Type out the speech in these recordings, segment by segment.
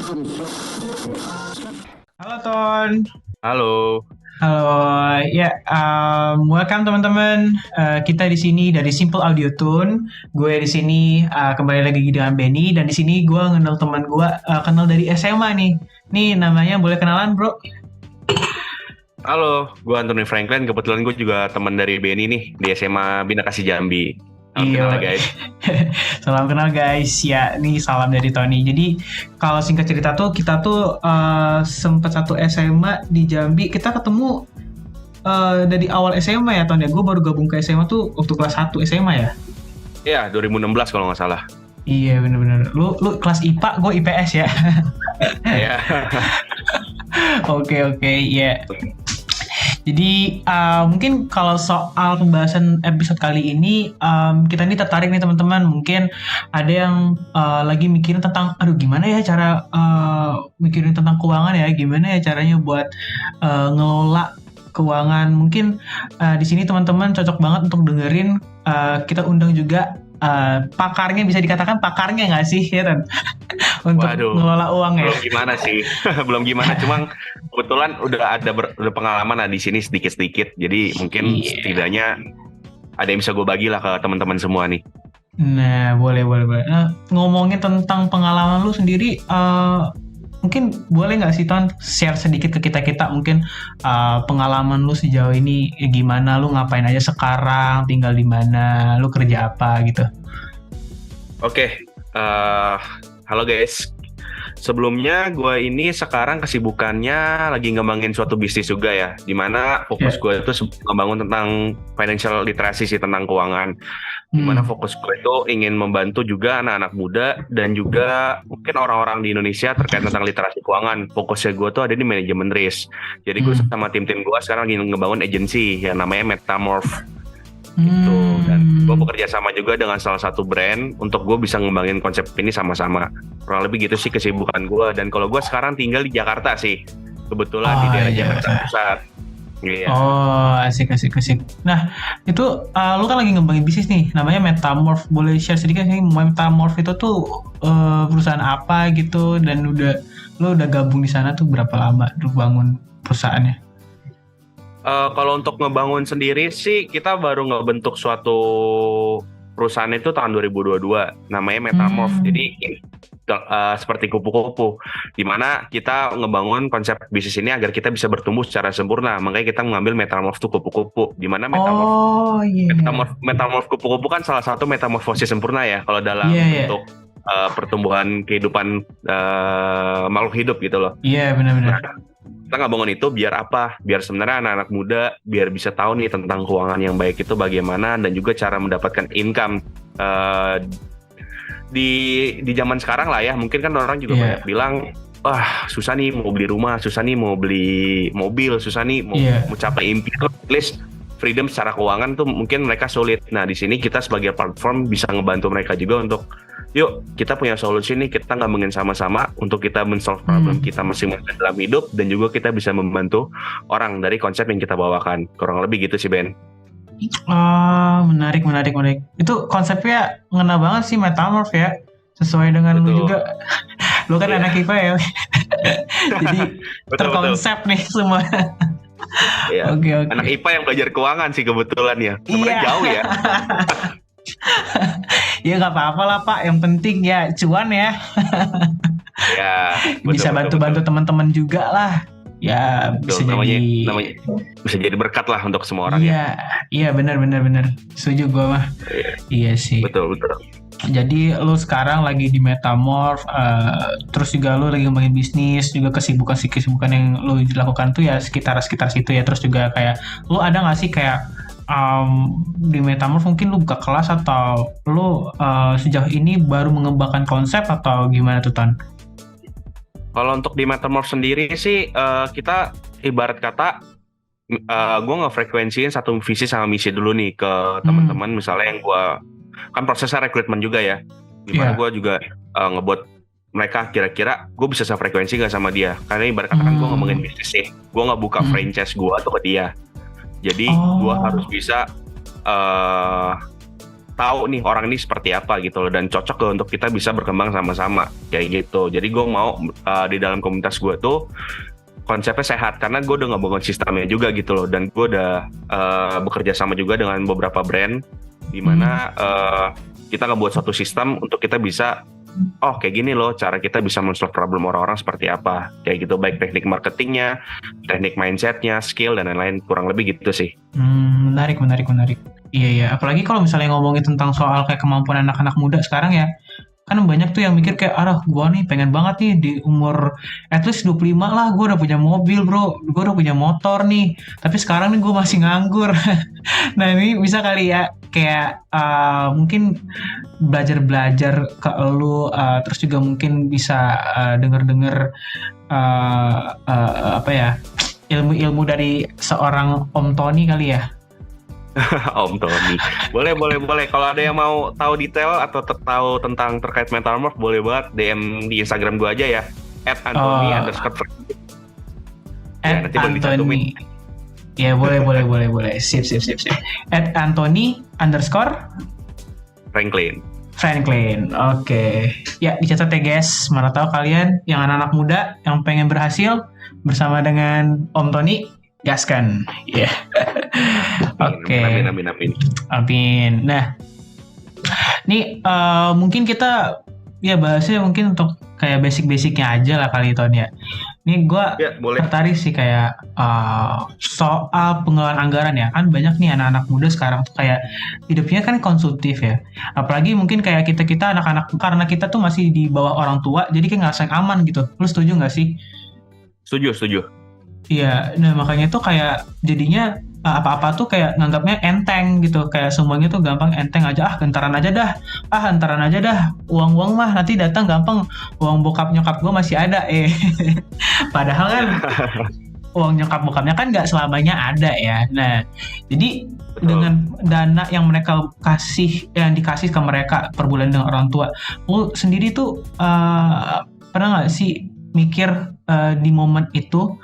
Halo Ton, Halo. halo ya, welcome teman-teman. Kita di sini dari Simple Audio Tune. Gue di sini kembali lagi dengan Benny dan di sini gue kenal teman gue, kenal dari SMA nih. Nih namanya boleh kenalan bro? Halo, gue Anthony Franklin. Kebetulan gue juga teman dari Benny nih di SMA Bina Kasih Jambi. Salam kenal ya Iya, guys. salam kenal guys. Ya, nih salam dari Tony. Jadi kalau singkat cerita tuh kita tuh sempet satu SMA di Jambi. Kita ketemu dari awal SMA ya Ton ya. Gue baru gabung ke SMA tuh waktu kelas 1 SMA ya. Ya, 2016 kalau nggak salah. Iya bener-bener. Lu kelas IPA, gue IPS ya. Ya. Oke oke ya. Jadi mungkin kalau soal pembahasan episode kali ini kita ini tertarik nih teman-teman. Mungkin ada yang lagi mikirin tentang, aduh gimana ya cara mikirin tentang keuangan ya, gimana ya caranya buat ngelola keuangan. Mungkin di sini teman-teman cocok banget untuk dengerin. Kita undang juga pakarnya, bisa dikatakan pakarnya nggak sih ya kan? Untuk Waduh, ngelola uang ya. belum gimana sih. Belum gimana. Cuma kebetulan udah pengalaman lah di sini sedikit-sedikit. Jadi mungkin Iya. setidaknya ada yang bisa gue bagi lah ke teman-teman semua nih. Nah, boleh, boleh, boleh. Nah, ngomongin tentang pengalaman lu sendiri, mungkin boleh nggak sih Ton share sedikit ke kita-kita mungkin pengalaman lu sejauh ini gimana, lu ngapain aja sekarang, tinggal di mana, lu kerja apa gitu. Oke, halo guys. Sebelumnya gue ini sekarang kesibukannya lagi ngembangin suatu bisnis juga ya, dimana fokus Ya. gue itu ngebangun tentang financial literacy sih, tentang keuangan. Dimana Hmm. fokus gue itu ingin membantu juga anak-anak muda dan juga mungkin orang-orang di Indonesia terkait tentang literasi keuangan. Fokusnya gue tuh ada di manajemen risk. Jadi gue Hmm. sama tim-tim gue sekarang lagi ngebangun agency yang namanya Metamorph gitu. Dan gue Hmm. bekerja sama juga dengan salah satu brand untuk gue bisa ngembangin konsep ini sama-sama. Kurang lebih gitu sih kesibukan gue. Dan kalau gue sekarang tinggal di Jakarta sih, kebetulan di Oh daerah iya. Jakarta Pusat. Iya. Oh, asik, asik, asik. Nah, itu lu kan lagi ngembangin bisnis nih, namanya Metamorph. Boleh share sedikit nih, Metamorph itu tuh perusahaan apa gitu, dan lu udah gabung di sana tuh berapa lama lu bangun perusahaannya? Kalau untuk ngebangun sendiri sih, kita baru ngebentuk suatu perusahaan itu tahun 2022, namanya Metamorph. Hmm. Jadi seperti kupu-kupu, di mana kita ngebangun konsep bisnis ini agar kita bisa bertumbuh secara sempurna. Makanya kita mengambil Metamorph itu kupu-kupu, di mana Oh iya, Metamorph kupu-kupu kan salah satu metamorfosis sempurna ya, kalau iya dalam iya, bentuk pertumbuhan kehidupan makhluk hidup gitu loh. iya benar-benar. Nah, kita nggak bangun itu biar apa? Biar sebenarnya anak-anak muda biar bisa tahu nih tentang keuangan yang baik itu bagaimana, dan juga cara mendapatkan income di zaman sekarang lah ya. Mungkin kan orang juga Iya, banyak bilang, wah susah nih mau beli rumah, susah nih mau beli mobil, susah nih mau iya. mencapai impian. At least freedom secara keuangan tuh mungkin mereka sulit. Nah di sini kita sebagai platform bisa ngebantu mereka juga untuk, yuk kita punya solusi nih, kita ngomongin sama-sama untuk kita men-solve problem kita masing-masing dalam hidup, dan juga kita bisa membantu orang dari konsep yang kita bawakan. Kurang lebih gitu sih Ben. Oh, menarik, menarik, menarik. Itu konsepnya ngena banget sih Metamorph ya. Sesuai dengan lu Betul. juga. Lu kan Iya. anak IPA ya. Jadi Betul-betul. terkonsep nih semua. Iya. Oke, oke. Anak IPA yang belajar keuangan sih kebetulan ya. Sebenarnya Iya. jauh ya. Ya nggak apa-apa lah Pak. Yang penting ya cuan ya. Ya, Bisa bantu-bantu teman-teman juga lah. Ya bisa Betul. Namanya jadi. namanya bisa jadi berkat lah untuk semua orang ya. Iya, iya benar, benar, benar. Setuju gue mah. Iya. Iya sih. Betul, betul. Jadi lu sekarang lagi di Metamorph, terus juga lu lagi ngembangin bisnis, juga kesibukan yang lu lakukan tuh ya sekitar situ ya. Terus juga kayak lu ada nggak sih kayak di Metamorph mungkin lu buka kelas, atau lu sejauh ini baru mengembangkan konsep, atau gimana tuh Ton? Kalau untuk di Metamorph sendiri sih, kita ibarat kata, gue ngefrekuensiin satu visi sama misi dulu nih ke teman-teman. Misalnya yang gue, kan prosesnya rekrutmen juga ya, dimana Iya. gue juga ngebuat mereka kira-kira gue bisa sefrekuensi gak sama dia. Karena ibarat kata kan gue ngomongin bisnis nih, gue gak buka franchise gue atau ke dia. Jadi gue harus bisa tahu nih orang ini seperti apa gitu loh, dan cocok loh untuk kita bisa berkembang sama-sama kayak gitu. Jadi gue mau di dalam komunitas gue tuh konsepnya sehat, karena gue udah ngebangun sistemnya juga gitu loh, dan gue udah bekerja sama juga dengan beberapa brand di mana kita ngebuat suatu sistem untuk kita bisa kayak gini loh cara kita bisa men-solve problem orang-orang seperti apa kayak gitu, baik teknik marketingnya, teknik mindsetnya, skill dan lain-lain, kurang lebih gitu sih. Menarik. Iya. Apalagi kalau misalnya ngomongin tentang soal kayak kemampuan anak-anak muda sekarang ya, kan banyak tuh yang mikir kayak, gua nih pengen banget nih di umur at least 25 lah, gua udah punya mobil bro, gua udah punya motor nih, tapi sekarang nih gua masih nganggur. Nah ini bisa kali ya, kayak mungkin belajar ke lu, terus juga mungkin bisa denger-denger apa ya, ilmu-ilmu dari seorang Om Tony kali ya. Om Tony. Boleh. Kalau ada yang mau tahu detail atau tahu tentang terkait mental morph, boleh banget DM di Instagram gue aja ya. @Anthony_. Ya, nanti boleh dicantumin. Ya boleh. Sip. @Anthony_. Franklin. Oke. Ya dicatat ya guys. Mana tahu kalian yang anak-anak muda yang pengen berhasil bersama dengan Om Tony, gaskan. Ya. Yeah. Oke. Amin. Nah, nih mungkin kita ya bahasnya mungkin untuk kayak basic-basicnya aja lah kali Ton ya. Nih gue tertarik sih kayak soal pengelolaan anggaran ya. Kan banyak nih anak-anak muda sekarang tuh kayak hidupnya kan konsumtif ya. Apalagi mungkin kayak kita anak-anak, karena kita tuh masih di bawah orang tua, jadi kayak ngerasa aman gitu. Lu setuju nggak sih? Setuju. Iya, nah makanya tuh kayak jadinya apa-apa tuh kayak nganggapnya enteng gitu, kayak semuanya tuh gampang enteng aja, entaran aja dah, uang mah nanti datang gampang, uang bokap nyokap gue masih ada padahal kan uang nyokap bokapnya kan nggak selamanya ada ya. Nah jadi dengan dana yang mereka dikasih ke mereka per bulan dengan orang tua, lu sendiri tuh pernah nggak sih mikir di momen itu,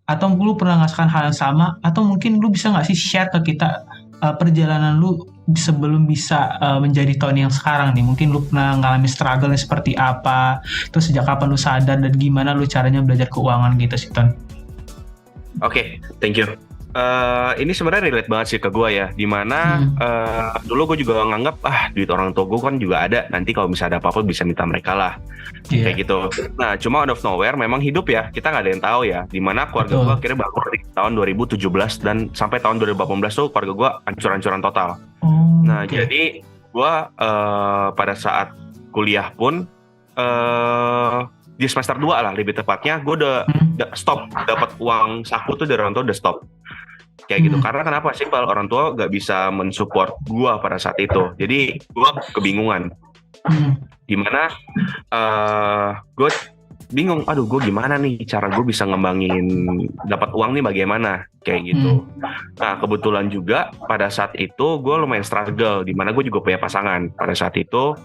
atau lu pernah ngerasakan hal yang sama, atau mungkin lu bisa nggak sih share ke kita perjalanan lu sebelum bisa menjadi Tony yang sekarang nih? Mungkin lu pernah ngalami struggle seperti apa, terus sejak kapan lu sadar dan gimana lu caranya belajar keuangan gitu sih Ton? Oke, thank you. Ini sebenarnya relate banget sih ke gue ya, dimana dulu gue juga nganggap duit orang tua gue kan juga ada, nanti kalau misalnya ada apa-apa bisa minta mereka lah, kayak gitu. Nah cuma out of nowhere memang hidup ya, kita nggak ada yang tahu ya, dimana keluarga gue akhirnya bangkrut di tahun 2017 dan sampai tahun 2018 tuh keluarga gue hancur-hancuran total. Jadi gue pada saat kuliah pun di semester 2 lah lebih tepatnya, gue udah stop dapat uang saku tuh dari orang tua, udah stop kayak gitu. Karena kenapa? Simpel, orang tua gak bisa mensupport gue pada saat itu, jadi gue kebingungan. Dimana gue bingung, gue gimana nih cara gue bisa ngembangin dapat uang nih, bagaimana kayak gitu. Nah kebetulan juga pada saat itu gue lumayan struggle, dimana gue juga punya pasangan pada saat itu.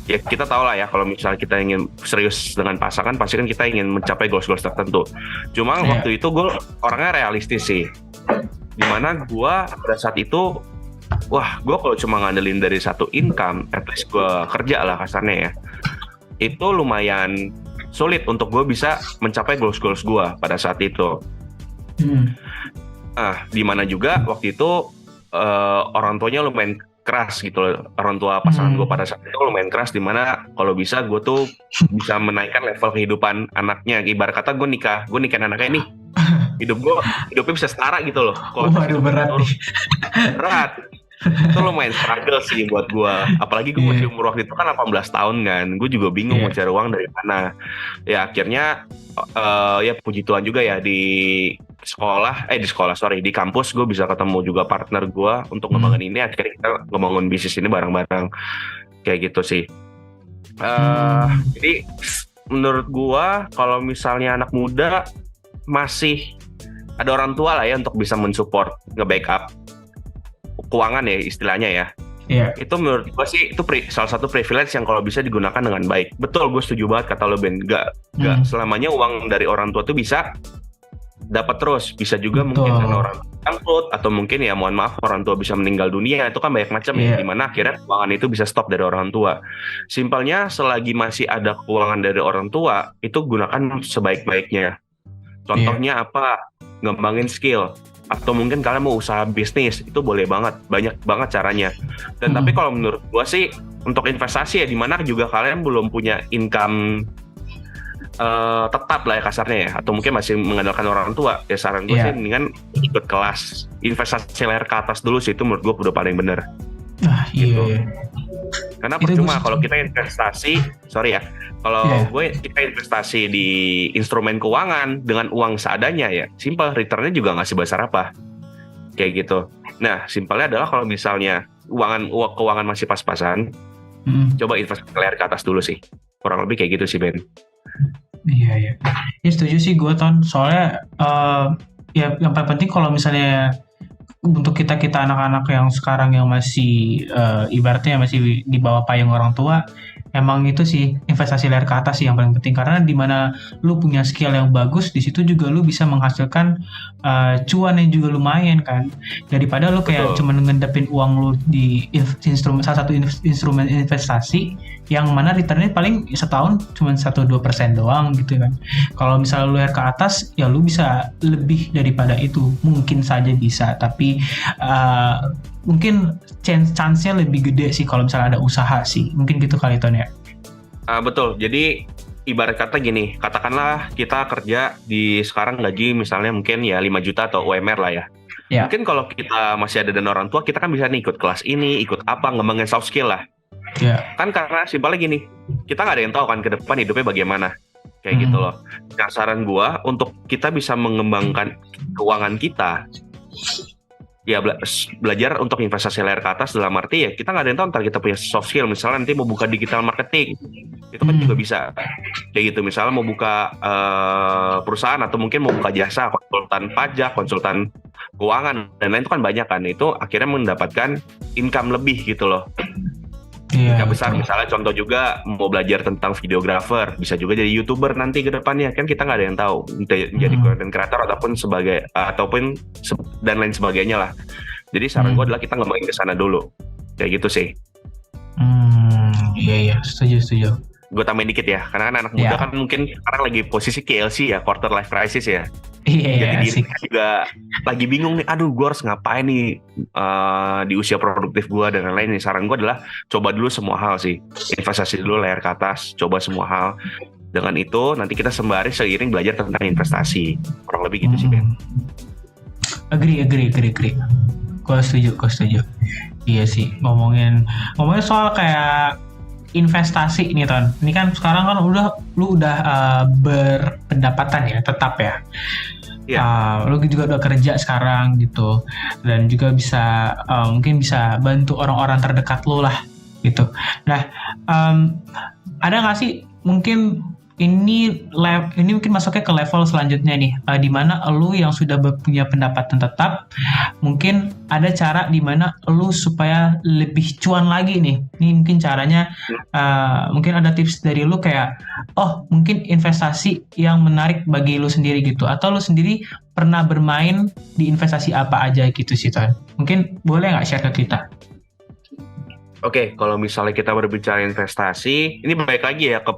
Ya kita tahu lah ya, kalau misalnya kita ingin serius dengan pasangan, pasti kan kita ingin mencapai goals-goals tertentu. Cuma waktu itu gue orangnya realistis sih, dimana gue pada saat itu gue kalau cuma ngandelin dari satu income, at least gue kerja lah kasarnya ya, itu lumayan sulit untuk gue bisa mencapai goals-goals gue pada saat itu. Dimana juga waktu itu orang tuanya lumayan keras gitu loh, orang tua pasangan gue pada saat itu lumayan keras, dimana kalau bisa gue tuh bisa menaikkan level kehidupan anaknya. Ibarat kata gue nikahin anaknya nih, hidupnya bisa setara gitu loh. Waduh, berat. Itu lumayan struggle sih buat gue, apalagi gue masih umur waktu itu kan 18 tahun kan, gue juga bingung mau cari uang dari mana. Ya akhirnya ya puji Tuhan juga ya, di kampus gue bisa ketemu juga partner gue untuk ngebangun ini. Akhirnya kita ngebangun bisnis ini bareng-bareng kayak gitu sih. Jadi menurut gue kalau misalnya anak muda masih ada orang tua lah ya untuk bisa mensupport, nge-backup keuangan ya istilahnya ya. Itu menurut gue sih itu salah satu privilege yang kalau bisa digunakan dengan baik. Betul, gue setuju banget kata lo Ben, gak selamanya uang dari orang tua tuh bisa dapat terus. Bisa juga mungkin Betul. karena orang bangkrut, atau mungkin ya mohon maaf orang tua bisa meninggal dunia, itu kan banyak macam ya, Iya. dimana akhirnya keuangan itu bisa stop dari orang tua. Simpelnya selagi masih ada keuangan dari orang tua, itu gunakan sebaik-baiknya. Iya. Contohnya apa? Ngembangin skill, atau mungkin kalian mau usaha bisnis, itu boleh banget, banyak banget caranya. Dan tapi kalau menurut gua sih untuk investasi ya, dimana juga kalian belum punya income tetap lah ya kasarnya ya, atau mungkin masih mengandalkan orang tua, ya saran gue Iya. sih mendingan ikut kelas investasi layar ke atas dulu sih, itu menurut gue udah paling bener. Ah, iya, Gitu. iya. Karena Itu percuma gue kalau kita investasi, sorry ya, kalau Iya. kita investasi di instrumen keuangan dengan uang seadanya ya, simple, returnnya juga nggak sebesar apa, kayak gitu. Nah, simpelnya adalah kalau misalnya keuangan masih pas-pasan, coba investasi layar ke atas dulu sih, kurang lebih kayak gitu sih Ben. Iya, iya. Ya setuju sih gue, Ton. Soalnya ya yang paling penting kalau misalnya untuk kita anak-anak yang sekarang yang masih ibaratnya masih di bawah payung orang tua, emang itu sih investasi layar ke atas sih yang paling penting, karena di mana lu punya skill yang bagus, di situ juga lu bisa menghasilkan cuan yang juga lumayan kan, daripada lu kayak Betul. cuma ngedepin uang lu di salah satu instrumen investasi yang mana returnnya paling setahun cuma 1-2% doang gitu kan. Kalau misalnya lu layar ke atas, ya lu bisa lebih daripada itu, mungkin saja bisa, tapi mungkin chance-nya lebih gede sih kalau misalnya ada usaha sih, mungkin gitu kali Ton ya. Betul, jadi ibarat kata gini, katakanlah kita kerja di sekarang gaji misalnya mungkin ya 5 juta atau UMR lah ya. Ya. Mungkin kalau kita masih ada dana orang tua, kita kan bisa nih ikut kelas ini, ikut apa, ngembangin soft skill lah. Ya. Kan karena simpelnya gini, kita nggak ada yang tahu kan ke depan hidupnya bagaimana. Kayak gitu loh. Nah, saran gua untuk kita bisa mengembangkan keuangan kita, ya belajar untuk investasi layar ke atas, dalam arti ya kita nggak ada yang tahu ntar kita punya soft skill, misalnya nanti mau buka digital marketing, itu kan juga bisa kayak gitu, misalnya mau buka perusahaan, atau mungkin mau buka jasa konsultan pajak, konsultan keuangan dan lain, itu kan banyak kan, itu akhirnya mendapatkan income lebih gitu loh. Income besar, misalnya contoh juga mau belajar tentang videographer, bisa juga jadi YouTuber nanti ke depannya, kan kita nggak ada yang tahu, menjadi content creator ataupun dan lain sebagainya lah. Jadi saran gue adalah kita ngembangin ke sana dulu, kayak gitu sih. Iya, setuju. Gue tambahin dikit ya, karena kan anak muda kan mungkin sekarang lagi posisi KLC ya, quarter life crisis ya. Jadi diri juga lagi bingung nih, aduh gue harus ngapain nih di usia produktif gue dan lain-lain nih. Saran gue adalah coba dulu semua hal sih, investasi dulu layar ke atas, coba semua hal. Dengan itu nanti kita sembari seiring belajar tentang investasi, kurang lebih gitu sih Ben. Agree. Gue setuju. Iya sih, ngomongin soal kayak investasi nih Ton. Ini kan sekarang kan lu udah berpendapatan ya, tetap ya. Lu juga udah kerja sekarang gitu, dan juga bisa mungkin bisa bantu orang-orang terdekat lu lah gitu. Nah, ada nggak sih mungkin ini mungkin masuknya ke level selanjutnya nih, di mana lu yang sudah punya pendapatan tetap, mungkin ada cara di mana lu supaya lebih cuan lagi nih. Ini mungkin caranya, mungkin ada tips dari lu kayak, mungkin investasi yang menarik bagi lu sendiri gitu, atau lu sendiri pernah bermain di investasi apa aja gitu sih Ton. Mungkin boleh nggak share ke kita? Oke, kalau misalnya kita berbicara investasi, ini balik lagi ya ke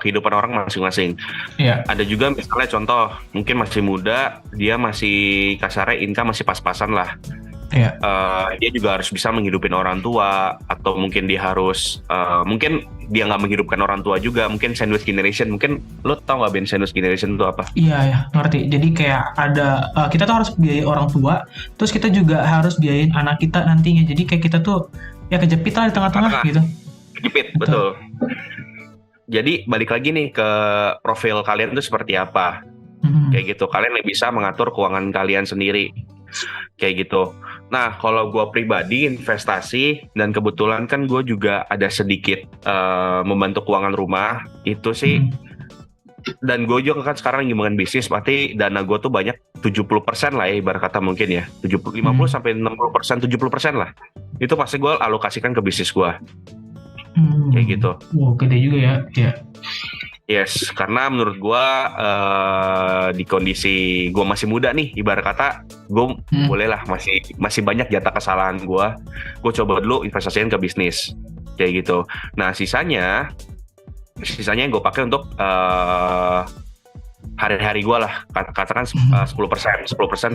kehidupan orang masing-masing. Ada juga misalnya contoh, mungkin masih muda, dia masih kasarnya income masih pas-pasan lah. Dia juga harus bisa menghidupin orang tua, atau mungkin dia harus mungkin dia nggak menghidupkan orang tua juga, mungkin sandwich generation. Mungkin lo tau nggak Ben, sandwich generation itu apa? Iya, ngerti. Jadi kayak ada kita tuh harus biayain orang tua, terus kita juga harus biayain anak kita nantinya. Jadi kayak kita tuh ya kejepit lah di tengah-tengah gitu. Kejepit, betul. Jadi balik lagi nih ke profil kalian itu seperti apa, kayak gitu. Kalian bisa mengatur keuangan kalian sendiri, kayak gitu. Nah, kalau gue pribadi investasi, dan kebetulan kan gue juga ada sedikit membantu keuangan rumah, itu sih. Dan gue juga kan sekarang lagi ngembangin bisnis, berarti dana gue tuh banyak 70% lah ya, ibarat kata mungkin ya 50-60%, 70% lah. Itu pasti gue alokasikan ke bisnis gue. Kayak gitu. Gede juga ya. Yes, karena menurut gua di kondisi gua masih muda nih, ibarat kata gua boleh lah masih banyak jatah kesalahan gua. Gua coba dulu investasiin ke bisnis kayak gitu. Nah, sisanya yang gue pakai untuk hari-hari gue lah, katakan 10%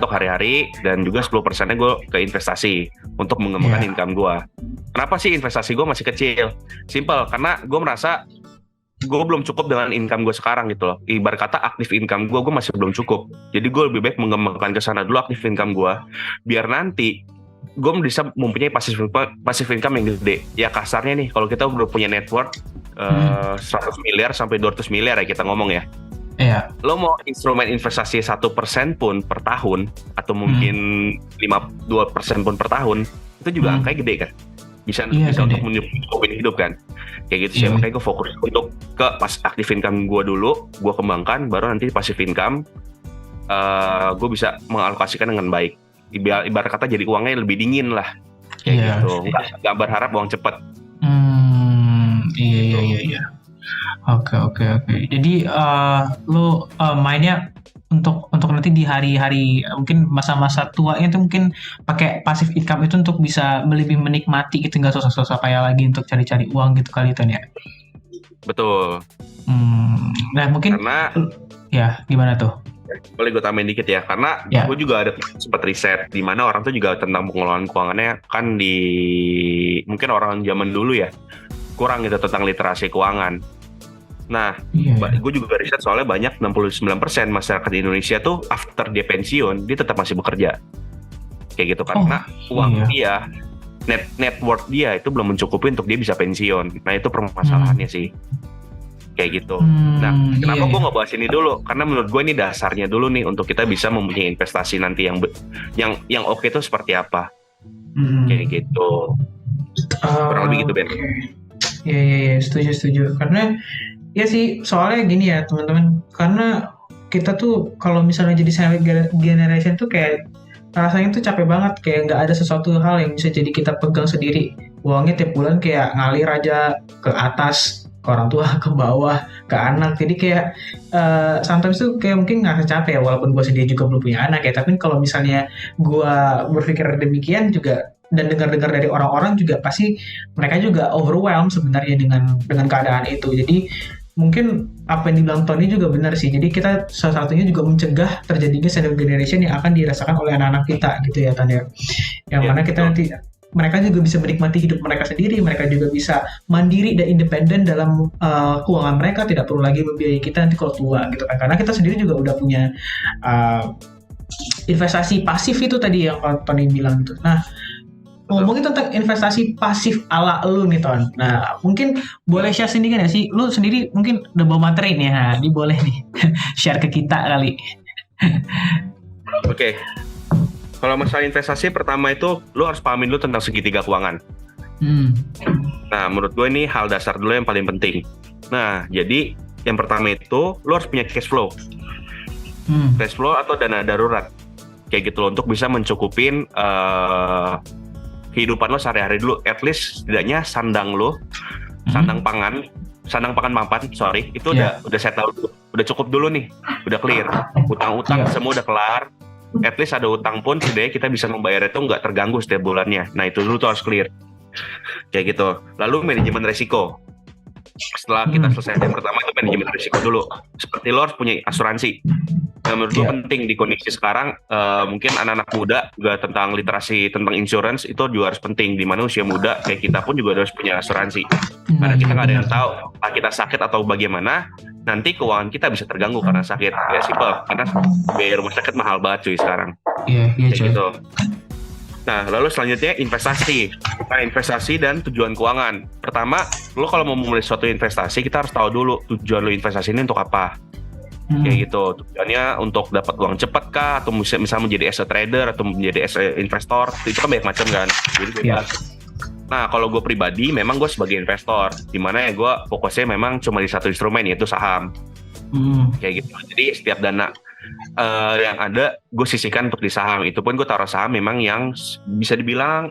untuk hari-hari, dan juga 10%-nya gue ke investasi untuk mengembangkan income gue. Kenapa sih investasi gue masih kecil? Simple, karena gue merasa gue belum cukup dengan income gue sekarang gitu loh. Ibarat kata aktif income gue masih belum cukup. Jadi gue lebih baik mengembangkan ke sana dulu aktif income gue, biar nanti gue bisa mempunyai passive income yang gede. Ya kasarnya nih, kalau kita udah punya net worth 100 miliar sampai 200 miliar ya kita ngomong ya. Iya. Lo mau instrumen investasi 1% pun per tahun, atau mungkin 2% pun per tahun, itu juga angkanya gede kan. Bisa untuk menyukupin hidup kan. Kayak gitu sih, makanya gue fokus untuk ke pas aktif income gue dulu, gue kembangkan, baru nanti passive income gue bisa mengalokasikan dengan baik. Ibarat kata jadi uangnya lebih dingin lah. Kayak gitu, nggak berharap uang cepet. Iya. Oke. Jadi lu mainnya untuk nanti di hari-hari mungkin masa-masa tuanya itu mungkin pakai passive income itu untuk bisa lebih menikmati gitu, nggak susah-susah kayak lagi untuk cari-cari uang gitu kali itu ya. Betul. Nah mungkin karena ya gimana tuh? Boleh gue tambahin dikit ya, karena gue juga ada sempat riset di mana orang tuh juga tentang pengelolaan keuangannya kan mungkin orang zaman dulu ya kurang gitu tentang literasi keuangan. Nah, gue juga riset soalnya banyak 69% masyarakat Indonesia tuh after dia pensiun dia tetap masih bekerja. Kayak gitu, karena uang dia, net worth dia itu belum mencukupi untuk dia bisa pensiun. Nah, itu permasalahannya sih. Kayak gitu. Nah, kenapa gue nggak bahas ini dulu? Karena menurut gue ini dasarnya dulu nih untuk kita bisa mempunyai investasi nanti yang oke itu seperti apa. Kayak gitu. Kurang lebih gitu, Ben. Iya, setuju. Karena ya sih, soalnya gini ya teman-teman, karena kita tuh kalau misalnya jadi silent generation tuh kayak rasanya tuh capek banget, kayak nggak ada sesuatu hal yang bisa jadi kita pegang sendiri. Uangnya tiap bulan kayak ngalir aja ke atas, ke orang tua, ke bawah, ke anak. Jadi kayak sometimes tuh kayak mungkin nggak capek ya, walaupun gue sendiri juga belum punya anak ya. Tapi kalau misalnya gue berpikir demikian juga, dan dengar-dengar dari orang-orang juga pasti mereka juga overwhelmed sebenarnya dengan keadaan itu. Jadi mungkin apa yang dibilang Tony juga benar sih. Jadi kita salah satunya juga mencegah terjadinya silent generation yang akan dirasakan oleh anak-anak kita gitu ya Tony. Yang mana kita nanti mereka juga bisa menikmati hidup mereka sendiri, mereka juga bisa mandiri dan independen dalam keuangan mereka, tidak perlu lagi membiayai kita nanti kalau tua gitu kan. Karena kita sendiri juga udah punya investasi pasif itu tadi yang Tony bilang gitu. Nah, ngomongin tentang investasi pasif ala lu nih Ton. Nah mungkin boleh share sendiri kan ya sih. Lu sendiri mungkin udah bawa materi nih ya. Ini boleh nih share ke kita kali. Oke. Kalau masalah investasi, pertama itu lu harus pahamin dulu tentang segitiga keuangan. Nah menurut gue ini hal dasar dulu yang paling penting. Nah jadi yang pertama itu lu harus punya cash flow. Cash flow atau dana darurat. Kayak gitu loh, untuk bisa mencukupin kehidupan lo sehari-hari dulu, at least setidaknya sandang pangan mapan, itu udah settle dulu, udah cukup dulu nih, udah clear, utang-utang semua udah kelar, at least ada utang pun setidaknya kita bisa membayar itu nggak terganggu setiap bulannya. Nah itu dulu tuh harus clear, kayak gitu. Lalu manajemen resiko. Setelah kita selesai yang pertama itu manajemen risiko dulu. Seperti lo harus punya asuransi. Menurut gue penting di kondisi sekarang, mungkin anak-anak muda juga tentang literasi tentang insurance itu juga harus penting. Di mana usia muda kayak kita pun juga harus punya asuransi. Karena kita nggak ada yang tahu apakah kita sakit atau bagaimana, nanti keuangan kita bisa terganggu karena sakit. Ya simpel, karena biaya rumah sakit mahal banget cuy sekarang. Iya cuy. Gitu. Nah, lalu selanjutnya investasi. Nah, investasi dan tujuan keuangan. Pertama, lo kalau mau memulai suatu investasi, kita harus tahu dulu tujuan lo investasi ini untuk apa. Kayak gitu. Tujuannya untuk dapat uang cepat kah, atau misalnya menjadi as a trader atau menjadi as a investor. Itu kan banyak macam kan. Jadi bebas. Nah, kalau gue pribadi, memang gue sebagai investor, dimana ya gue fokusnya memang cuma di satu instrumen, yaitu saham. Kayak gitu. Jadi setiap dana yang ada gue sisihkan untuk di saham. Itu pun gue taruh saham memang yang bisa dibilang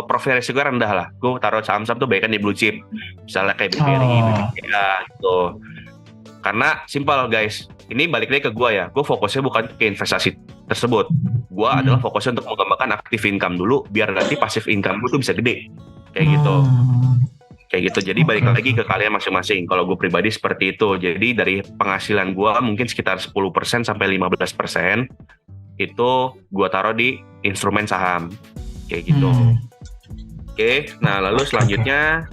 profil risiko rendah lah. Gue taruh saham-saham tuh banyak kan di blue chip, misalnya kayak BBRI, BBCA gitu. Karena simpel guys, ini balik lagi ke gue ya. Gue fokusnya bukan ke investasi tersebut. Gue adalah fokusnya untuk mengembangkan active income dulu, biar nanti passive income gue tuh bisa gede. Kayak gitu. Kayak gitu. Jadi balik lagi ke kalian masing-masing. Kalau gue pribadi seperti itu. Jadi dari penghasilan gue mungkin sekitar 10% sampai 15% itu gue taruh di instrumen saham. Kayak gitu. Oke. Nah lalu selanjutnya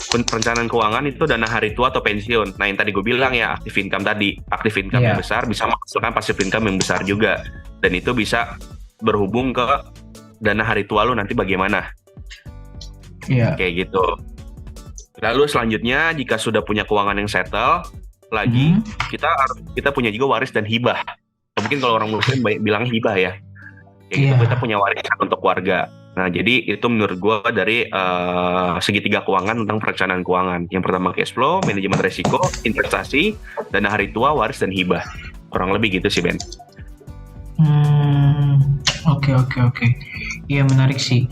perencanaan keuangan itu dana hari tua atau pensiun. Nah yang tadi gue bilang ya, active income tadi. Active income yang besar bisa menghasilkan passive income yang besar juga. Dan itu bisa berhubung ke dana hari tua lu nanti bagaimana. Kayak gitu. Lalu selanjutnya jika sudah punya keuangan yang settle lagi, kita punya juga waris dan hibah. Mungkin kalau orang muslim bilang hibah ya. Kayak gitu, kita punya warisan untuk keluarga. Nah jadi itu menurut gue dari segitiga keuangan tentang perencanaan keuangan. Yang pertama cash flow, manajemen resiko, investasi, dana hari tua, waris dan hibah. Kurang lebih gitu sih Ben. Oke. Iya menarik sih.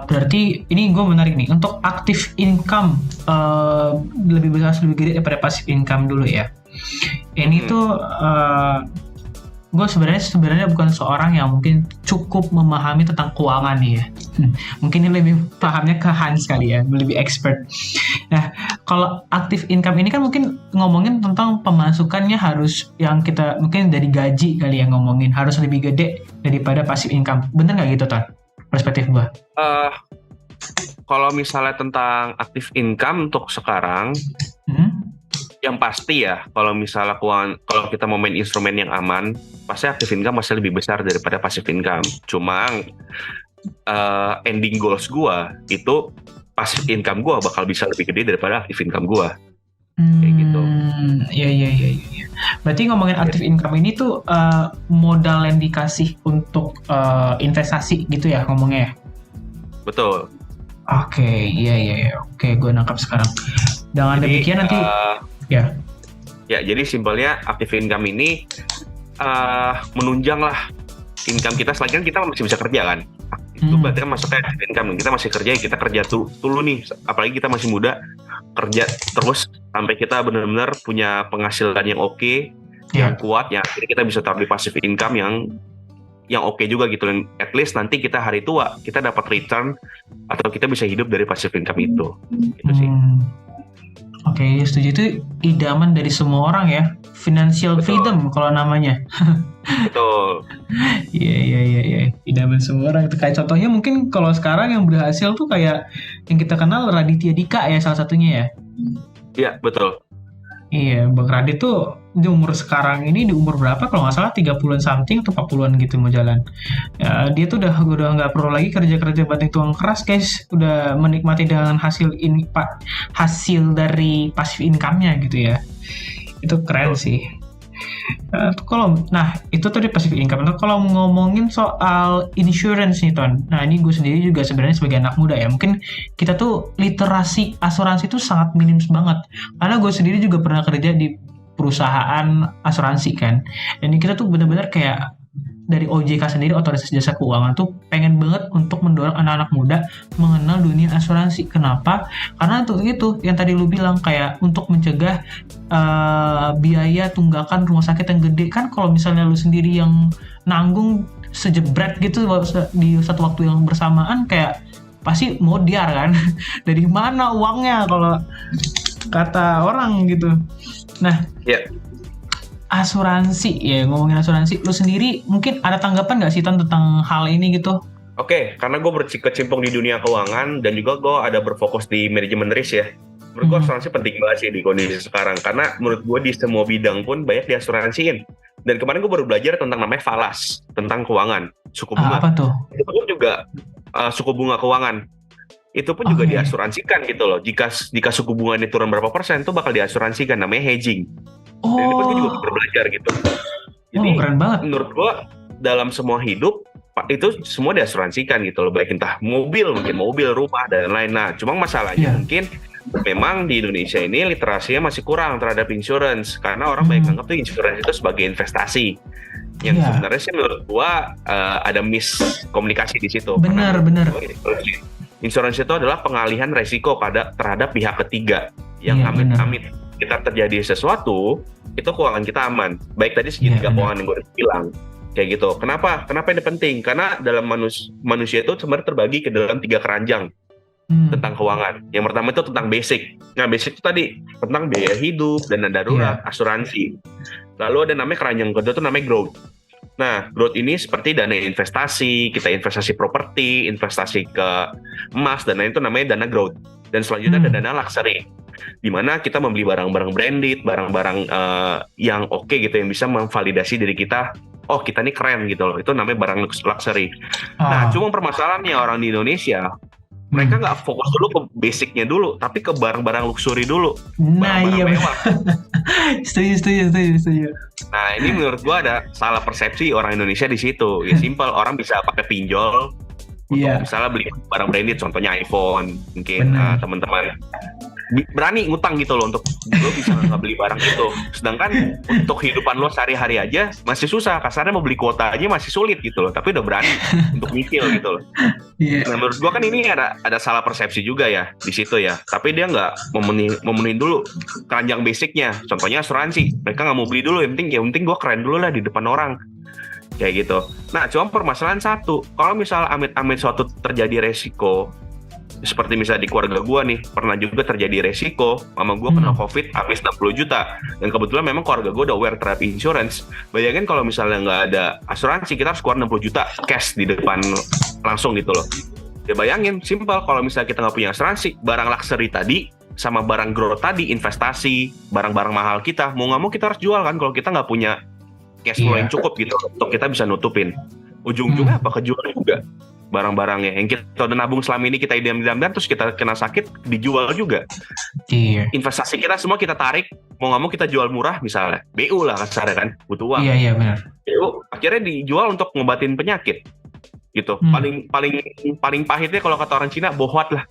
Berarti ini gue menarik nih untuk active income lebih besar lebih gede daripada passive income dulu ya. Ini tuh gue sebenarnya bukan seorang yang mungkin cukup memahami tentang keuangan nih ya. Mungkin ini lebih pahamnya ke Hans kali ya, lebih expert. Nah kalau active income ini kan mungkin ngomongin tentang pemasukannya harus yang kita mungkin dari gaji kali ya ngomongin harus lebih gede daripada passive income. Bener nggak gitu Ton? Perspektif gue. Kalau misalnya tentang active income untuk sekarang, yang pasti ya, kalau misalnya kalau kita mau main instrumen yang aman, pasti active income masih lebih besar daripada passive income. Cuma ending goals gue itu passive income gue bakal bisa lebih gede daripada active income gue. Kayak gitu. Iya. Berarti ngomongin active income ini tuh modal yang dikasih untuk investasi gitu ya ngomongnya ya? Betul. Oke, iya. Oke, gue nangkap sekarang. Dengan demikian nanti ya, jadi simpelnya active income ini menunjang lah income kita selagi kan kita masih bisa kerja kan. Itu berarti kan masuknya active income. Kita masih kerja, kita kerja dulu nih. Apalagi kita masih muda, kerja terus sampai kita benar-benar punya penghasilan yang oke, yang kuat, yang akhirnya kita bisa taruh di passive income yang oke juga gitu. Dan at least nanti kita hari tua kita dapat return atau kita bisa hidup dari passive income itu. Gitu sih. Oke, setuju. Itu idaman dari semua orang ya, financial freedom kalau namanya. Betul. Iya. Idaman semua orang. Itu kayak contohnya mungkin kalau sekarang yang berhasil tuh kayak yang kita kenal Raditya Dika ya salah satunya ya. Iya, betul. Iya, Bang Radit tuh di umur sekarang ini di umur berapa kalau nggak salah 30-an something atau 40-an gitu mau jalan. Ya, dia tuh udah nggak perlu lagi kerja banting tuang keras guys, udah menikmati dengan hasil dari passive income-nya gitu ya. Itu keren sih. Itu tadi passive income. Nah, kalau ngomongin soal insurance nih Ton, nah ini gue sendiri juga sebenarnya sebagai anak muda ya, mungkin kita tuh literasi asuransi itu sangat minim banget, karena gue sendiri juga pernah kerja di perusahaan asuransi kan, dan kita tuh benar-benar kayak dari OJK sendiri, Otoritas Jasa Keuangan tuh pengen banget untuk mendorong anak-anak muda mengenal dunia asuransi. Kenapa? Karena untuk itu yang tadi lu bilang kayak untuk mencegah biaya tunggakan rumah sakit yang gede kan. Kalau misalnya lu sendiri yang nanggung sejebret gitu di satu waktu yang bersamaan, kayak pasti modiar kan. Dari mana uangnya kalau kata orang gitu. Nah, asuransi ya, ngomongin asuransi, lu sendiri mungkin ada tanggapan nggak sih tentang hal ini gitu? Oke, karena gue berkecimpung di dunia keuangan dan juga gue ada berfokus di manajemen risk ya. Menurut gue asuransi penting banget sih di kondisi sekarang, karena menurut gue di semua bidang pun banyak diasuransiin. Dan kemarin gue baru belajar tentang namanya falas, tentang keuangan, suku bunga. Apa tuh? Itu pun juga suku bunga keuangan. Itu pun juga diasuransikan gitu loh. Jika suku bunga ini turun berapa persen, itu bakal diasuransikan, namanya hedging. Dan itu pun gue juga baru belajar gitu. Jadi keren banget. Menurut gue dalam semua hidup itu semua diasuransikan gitu loh, baik entah mobil, rumah dan lain-lain. Nah, cuma masalahnya mungkin memang di Indonesia ini literasinya masih kurang terhadap insurance, karena orang banyak anggap tuh insurance itu sebagai investasi. Yang Iya. sebenarnya sih menurut gua ada miskomunikasi di situ. Benar. Insurance itu adalah pengalihan resiko terhadap pihak ketiga. Yang Iya, amit-amit kita terjadi sesuatu, itu keuangan kita aman. Baik tadi segitiga Iya, keuangan yang gue bilang. Kayak gitu. Kenapa ini penting? Karena dalam manusia itu sebenarnya terbagi ke dalam 3 keranjang tentang keuangan. Yang pertama itu tentang basic. Nah, basic itu tadi tentang biaya hidup, dana darurat, asuransi. Lalu ada namanya keranjang kedua itu namanya growth. Nah, growth ini seperti dana investasi, kita investasi properti, investasi ke emas, dan lain itu namanya dana growth. Dan selanjutnya ada dana luxury, di mana kita membeli barang-barang branded, barang-barang yang oke gitu, yang bisa memvalidasi diri kita. Oh, kita nih keren gitu loh. Itu namanya barang luxury. Nah, cuma permasalahannya orang di Indonesia, mereka nggak fokus dulu ke basicnya dulu, tapi ke barang-barang luxury dulu. Nah, Barang-barang iya. mewah. Setuju. Nah, ini menurut gua ada salah persepsi orang Indonesia di situ. Ya simpel, orang bisa pakai pinjol untuk misalnya beli barang branded, contohnya iPhone. Mungkin teman-teman berani ngutang gitu loh untuk lo bisa nggak beli barang itu. Sedangkan untuk kehidupan lo sehari-hari aja masih susah. Kasarnya mau beli kuota aja masih sulit gitu loh. Tapi udah berani untuk nyicil gitu loh. Nah, menurut gua kan ini ada salah persepsi juga ya di situ ya. Tapi dia nggak memenuhi dulu keranjang basicnya. Contohnya asuransi. Mereka nggak mau beli dulu. Yang penting gua keren dulu lah di depan orang. Kayak gitu. Nah, cuma permasalahan satu. Kalau misal amit-amit suatu terjadi resiko, seperti misalnya di keluarga gue nih, pernah juga terjadi resiko, mama gue kena COVID habis 60 juta, dan kebetulan memang keluarga gue udah aware terhadap insurance. Bayangin kalau misalnya nggak ada asuransi, kita harus keluar 60 juta cash di depan langsung gitu loh. Ya bayangin, simple, kalau misalnya kita nggak punya asuransi, barang luxury tadi, sama barang growth tadi, investasi, barang-barang mahal kita, mau nggak mau kita harus jual kan, kalau kita nggak punya cash flow yang cukup gitu, untuk kita bisa nutupin. Ujung-ujungnya apa? Kejual juga barang-barangnya yang kita udah nabung selama ini, kita idam-idamkan, terus kita kena sakit, dijual juga. Investasi kita semua kita tarik, mau nggak mau kita jual murah, misalnya BU lah kasarnya kan, butuh uang. Iya benar. BU akhirnya dijual untuk ngobatin penyakit gitu. Paling pahitnya kalau kata orang Cina, bohwat lah.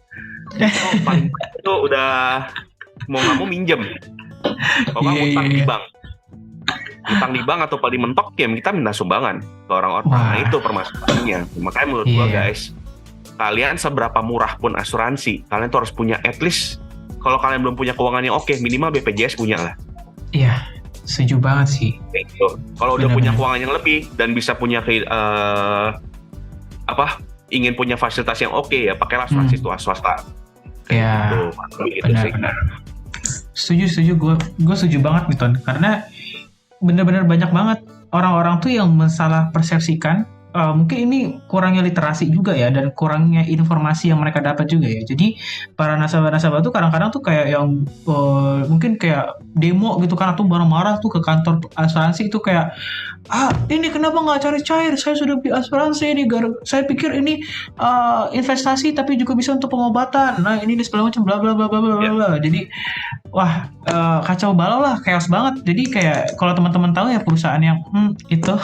Paling pahit itu udah mau nggak mau minjem, kalau nggak utang di bank. Utang di bank atau paling mentok ya kita minta sumbangan ke orang-orang. Nah, itu permasalahannya. Makanya menurut gua guys, kalian seberapa murah pun asuransi, kalian tuh harus punya at least, kalau kalian belum punya keuangan yang oke, minimal BPJS punya lah. Iya, setuju banget sih. Gitu. Kalau udah punya keuangan yang lebih dan bisa punya ingin punya fasilitas yang oke, ya pakailah asuransi swasta. Ya, gitu sih. Benar. Setuju. Gue setuju banget nih Ton, karena benar-benar banyak banget orang-orang tuh yang salah persepsikan. Mungkin ini kurangnya literasi juga ya, dan kurangnya informasi yang mereka dapat juga ya. Jadi para nasabah-nasabah tuh kadang-kadang tuh kayak yang mungkin kayak demo gitu kan, atau marah-marah tuh ke kantor asuransi itu kayak, ini kenapa nggak cari cair? Saya sudah beli asuransi ini, saya pikir ini investasi tapi juga bisa untuk pengobatan. Nah ini segala macam bla bla bla bla bla. Jadi wah, kacau balau lah, chaos banget. Jadi kayak kalau teman-teman tahu ya perusahaan yang itu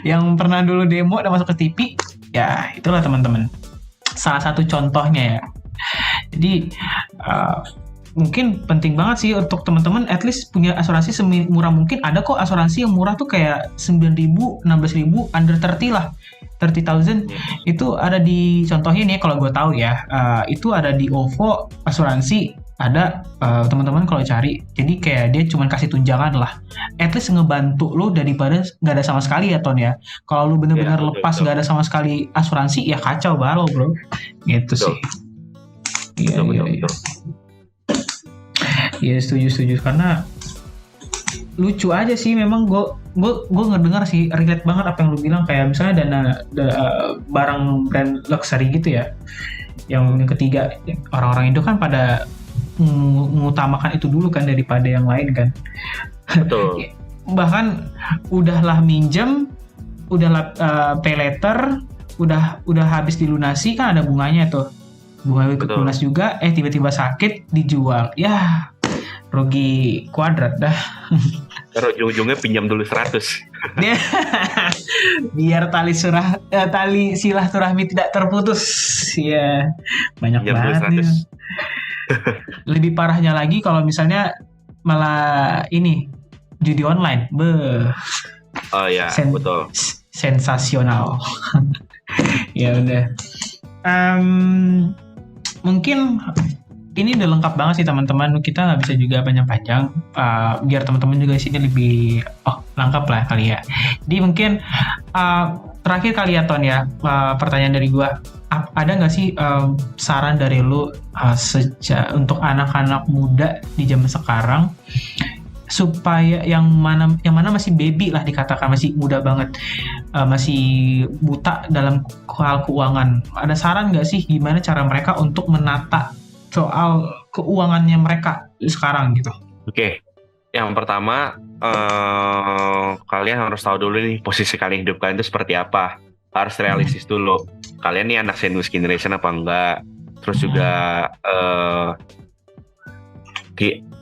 yang pernah dulu demo dan masuk ke TV, ya itulah teman-teman. Salah satu contohnya ya. Jadi mungkin penting banget sih untuk teman-teman at least punya asuransi semurah mungkin. Ada kok asuransi yang murah tuh kayak 9.000, 16.000, under 30 lah. 30.000 itu ada di, contohnya nih kalau gue tahu ya, itu ada di OVO asuransi. Ada teman-teman kalau cari, jadi kayak dia cuma kasih tunjangan lah, at least ngebantu lu daripada nggak ada sama sekali ya Ton ya. Kalau lu bener-bener lepas nggak ada sama sekali asuransi, ya kacau balau bro, gitu sih. Iya. Iya setuju karena lucu aja sih, memang gue ngedengar sih, relate banget apa yang lu bilang, kayak misalnya dana barang brand luxury gitu ya, yang ketiga orang-orang itu kan pada mengutamakan itu dulu kan daripada yang lain kan. Betul. Bahkan udahlah minjem, udahlah pay later, udah habis dilunasi kan ada bunganya tuh, bunga ikut lunas juga, tiba-tiba sakit dijual, ya rugi kuadrat dah. Terus ujung-ujungnya pinjam dulu 100. Biar tali silaturahmi tidak terputus. Ya, banyak banget nih. Lebih parahnya lagi kalau misalnya malah ini judi online. Oh ya, Sen- betul. sensasional. Ya udah. Em, Mungkin ini udah lengkap banget sih teman-teman. Kita nggak bisa juga panjang-panjang. Biar teman-teman juga sini lebih lengkap lah kali ya. Jadi mungkin terakhir kali ya Ton ya, pertanyaan dari gua. Ada nggak sih saran dari lu untuk anak-anak muda di zaman sekarang supaya yang mana masih baby lah dikatakan, masih muda banget, masih buta dalam hal keuangan. Ada saran nggak sih gimana cara mereka untuk menata soal keuangannya mereka sekarang gitu? Oke. Yang pertama, kalian harus tahu dulu nih posisi kalian hidup kalian itu seperti apa. Harus realistis dulu. Kalian nih anak sandwich generation apa enggak? Terus juga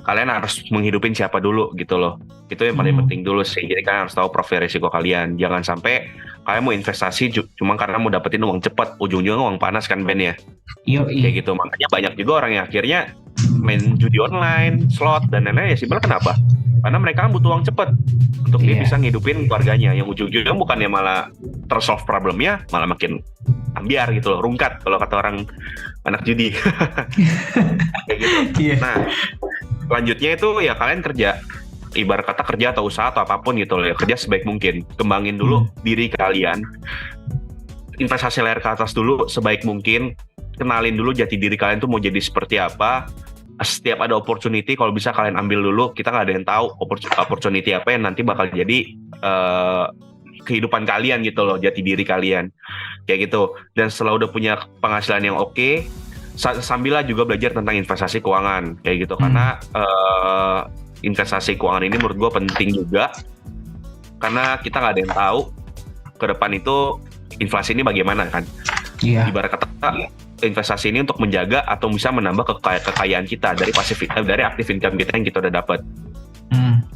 kalian harus menghidupin siapa dulu gitu loh. Itu yang paling penting dulu sih. Jadi kalian harus tahu profil risiko kalian. Jangan sampai kalian mau investasi cuma karena mau dapetin uang cepat, ujung-ujungnya uang panas kan Ben ya. Kayak gitu. Makanya banyak juga orang yang akhirnya main judi online, slot dan lain-lain. Ya simpel kenapa? Karena mereka kan butuh uang cepat untuk dia bisa ngidupin keluarganya. Yang ujung-ujungnya bukannya malah tersolve problemnya, malah makin ambiar gitu loh, rungkat kalau kata orang anak judi. Kayak gitu. Nah, selanjutnya itu ya kalian kerja, ibarat kata kerja atau usaha atau apapun gitu loh ya, kerja sebaik mungkin. Kembangin dulu diri kalian, investasi layar ke atas dulu sebaik mungkin, kenalin dulu jati diri kalian tuh mau jadi seperti apa. Setiap ada opportunity, kalau bisa kalian ambil dulu. Kita nggak ada yang tahu opportunity apa yang nanti bakal jadi kehidupan kalian gitu loh, jati diri kalian kayak gitu. Dan setelah udah punya penghasilan yang oke, sambillah juga belajar tentang investasi keuangan kayak gitu. Karena investasi keuangan ini menurut gue penting juga, karena kita nggak ada yang tahu ke depan itu inflasi ini bagaimana kan. Ibarat kata investasi ini untuk menjaga atau bisa menambah kekayaan kita dari aktif income kita yang kita udah dapat.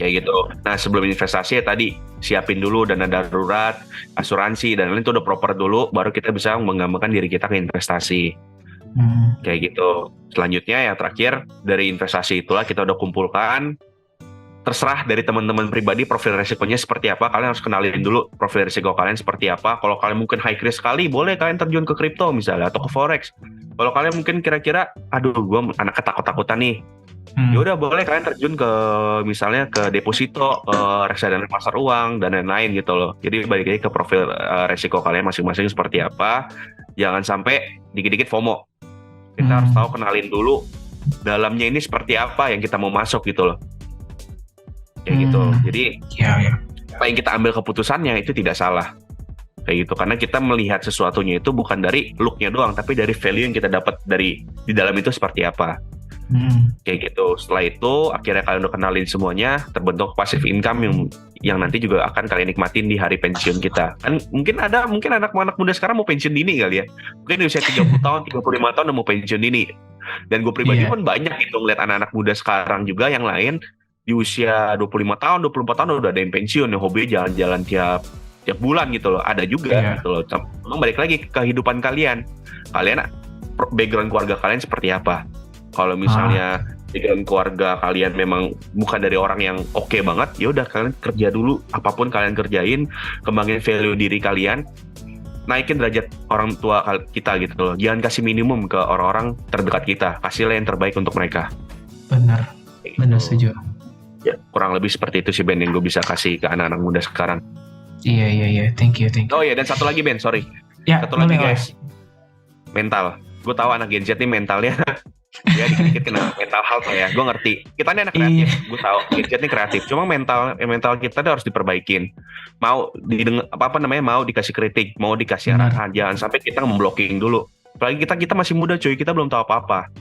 Kayak gitu. Nah, sebelum investasi ya tadi siapin dulu dana darurat, asuransi dan lain itu udah proper dulu, baru kita bisa mengembangkan diri kita ke investasi. Kayak gitu. Selanjutnya ya terakhir, dari investasi itulah kita udah kumpulkan. Terserah dari teman-teman pribadi profil resikonya seperti apa. Kalian harus kenalin dulu profil resiko kalian seperti apa. Kalau kalian mungkin high risk sekali, boleh kalian terjun ke kripto misalnya atau ke forex. Kalau kalian mungkin kira-kira, aduh gue anak ketakut-takutan nih, ya udah boleh kalian terjun ke misalnya ke deposito, reksadana pasar uang dan lain-lain gitu loh. Jadi balik lagi ke profil resiko kalian masing-masing seperti apa. Jangan sampai dikit-dikit FOMO. Kita harus tahu, kenalin dulu dalamnya ini seperti apa yang kita mau masuk gitu loh. Kayak gitu. Jadi apa yang kita ambil keputusannya itu tidak salah. Kayak gitu. Karena kita melihat sesuatunya itu bukan dari look-nya doang, tapi dari value yang kita dapat dari di dalam itu seperti apa. Kayak gitu. Setelah itu akhirnya kalian udah kenalin semuanya, terbentuk passive income yang nanti juga akan kalian nikmatin di hari pensiun kita. Kan mungkin anak-anak muda sekarang mau pensiun dini kali ya. Mungkin di usia 30 tahun, 35 tahun udah mau pensiun dini. Dan gue pribadi pun banyak gitu ngeliat anak-anak muda sekarang juga yang lain di usia 25 tahun, 24 tahun udah ada yang pensiun, yang hobi jalan-jalan tiap bulan gitu loh. Ada juga gitu loh. Memang balik lagi ke kehidupan kalian. Kalian background keluarga kalian seperti apa? Kalau misalnya background keluarga kalian memang bukan dari orang yang oke banget, ya udah kalian kerja dulu, apapun kalian kerjain, kembangin value diri kalian, naikin derajat orang tua kita gitu loh. Jangan kasih minimum ke orang-orang terdekat kita, kasihlah yang terbaik untuk mereka. Benar, gitu. Benar setuju. Ya, kurang lebih seperti itu sih Ben yang gue bisa kasih ke anak-anak muda sekarang. Iya, thank you. Oh iya, dan satu lagi Ben, sorry. Satu lagi guys, mental. Gue tahu anak Gen Z ini mentalnya ya dikit-dikit kena mental health ya. Gue ngerti. Kita ini anak kreatif. Gue tahu Gen Z ini kreatif. Cuma mental kita tuh harus diperbaikin. Mau mau dikasih kritik, mau dikasih arahan. Jangan sampai kita memblocking dulu. Apalagi kita masih muda cuy. Kita belum tahu apa-apa.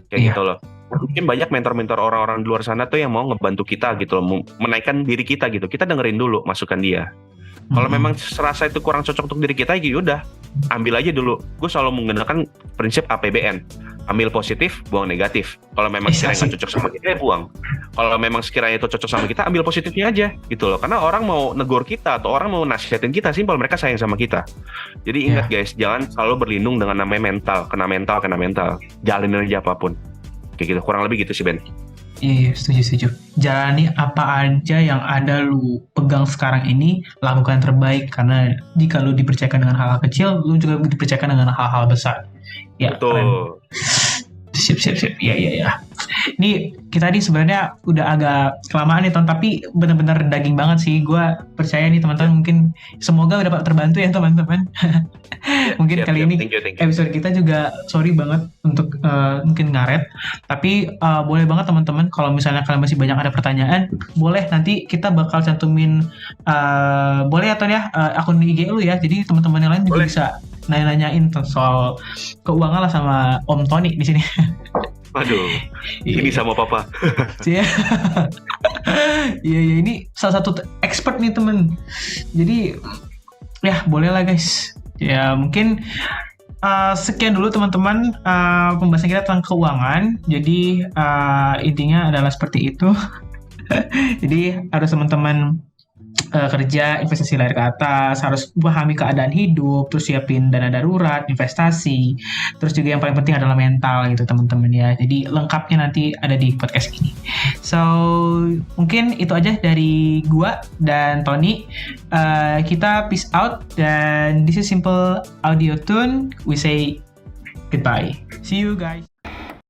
Kayak gitu loh. Mungkin banyak mentor-mentor orang-orang di luar sana tuh yang mau ngebantu kita gitu loh, menaikkan diri kita gitu. Kita dengerin dulu masukan dia. Kalau memang serasa itu kurang cocok untuk diri kita, ya udah ambil aja dulu. Gue selalu menggunakan prinsip APBN. Ambil positif, buang negatif. Kalau memang sekiranya nggak cocok sama kita, ya buang. Kalau memang sekiranya itu cocok sama kita, ambil positifnya aja gitu loh. Karena orang mau negor kita atau orang mau nasihatin kita, simpel, mereka sayang sama kita. Jadi ingat guys, jangan selalu berlindung dengan namanya mental. Kena mental. Jalanin aja apapun. Kayak gitu, kurang lebih gitu sih Ben. Iya, setuju. Jalani apa aja yang ada lu pegang sekarang ini, lakukan yang terbaik karena jika lu dipercayakan dengan hal-hal kecil, lu juga dipercayakan dengan hal-hal besar. Ya, keren. Betul. Sip. Iya. Ini kita nih sebenarnya udah agak kelamaan nih Ton, tapi benar-benar daging banget sih. Gua percaya nih teman-teman mungkin semoga dapat terbantu ya teman-teman. Mungkin Siap, kali siap. ini Thank you. episode kita juga sorry banget untuk mungkin ngaret, tapi boleh banget teman-teman kalau misalnya kalian masih banyak ada pertanyaan, boleh nanti kita bakal cantumin boleh ya Ton ya akun IG lu ya, jadi teman-teman yang lain juga Boleh. bisa nanya-nanyain soal keuangan lah sama Om Tony di sini. Aduh, ini sama papa. Iya. Iya, ini salah satu expert nih temen. Jadi ya boleh lah guys. Ya mungkin sekian dulu teman-teman pembahasan kita tentang keuangan. Jadi intinya adalah seperti itu. Jadi harus teman-teman kerja investasi layar ke atas, harus memahami keadaan hidup, terus siapin dana darurat, investasi, terus juga yang paling penting adalah mental gitu teman-teman ya. Jadi lengkapnya nanti ada di podcast ini. So mungkin itu aja dari gua dan Tony. Kita peace out dan this is Simple Audio Tune. We say goodbye. See you guys.